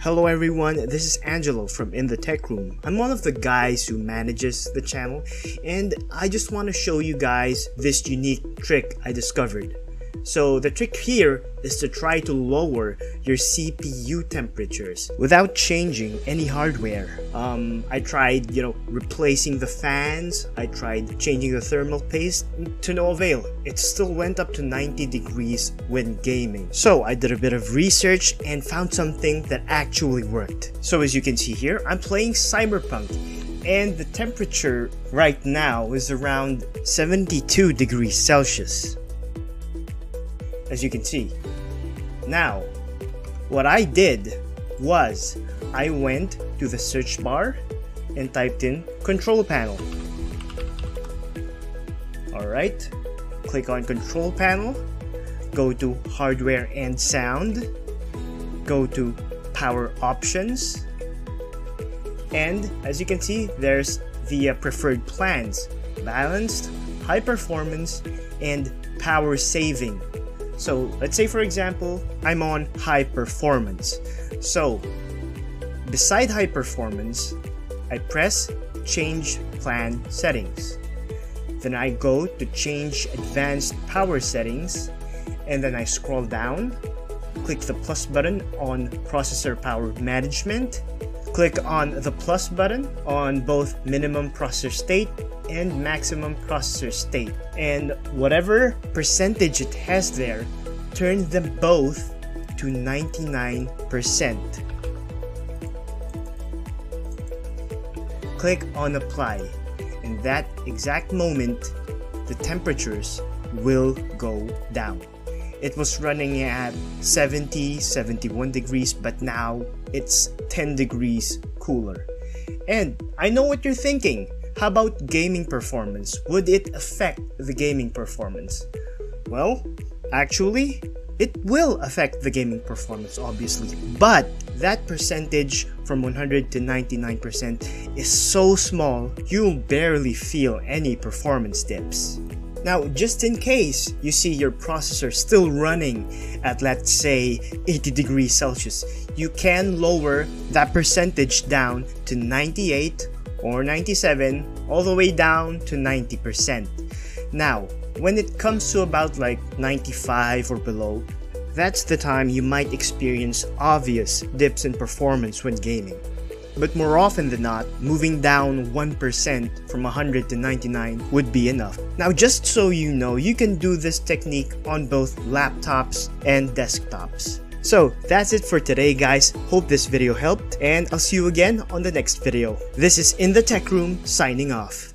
Hello everyone, this is Angelo from In the Tech Room. I'm one of the guys who manages the channel, and I just want to show you guys this unique trick I discovered. So the trick here is to try to lower your CPU temperatures without changing any hardware. I tried, replacing the fans. I tried changing the thermal paste, to no avail. It still went up to 90 degrees when gaming. So I did a bit of research and found something that actually worked. So as you can see here, I'm playing Cyberpunk, and the temperature right now is around 72 degrees Celsius. As you can see. Now, what I did was I went to the search bar and typed in control panel. Alright, click on control panel, go to hardware and sound, go to power options, and as you can see, there's the preferred plans: balanced, high performance, and power saving. So let's say, for example, I'm on high performance. So beside high performance, I press change plan settings. Then I go to change advanced power settings, and then I scroll down, click the plus button on processor power management, click on the plus button on both minimum processor state and maximum processor state, and whatever percentage it has there, turn them both to 99%. Click on apply. In that exact moment, the temperatures will go down. It was running at 70, 71 degrees, but now it's 10 degrees cooler. And I know what you're thinking. How about gaming performance? Would it affect the gaming performance? Well, actually, it will affect the gaming performance, obviously. But that percentage from 100 to 99% is so small, you'll barely feel any performance dips. Now, just in case you see your processor still running at, let's say, 80 degrees Celsius, you can lower that percentage down to 98 or 97, all the way down to 90%. Now, when it comes to about like 95 or below, that's the time you might experience obvious dips in performance when gaming. But more often than not, moving down 1% from 100 to 99 would be enough. Now, just so you know, you can do this technique on both laptops and desktops. So that's it for today, guys. Hope this video helped, and I'll see you again on the next video. This is In the Tech Room, signing off.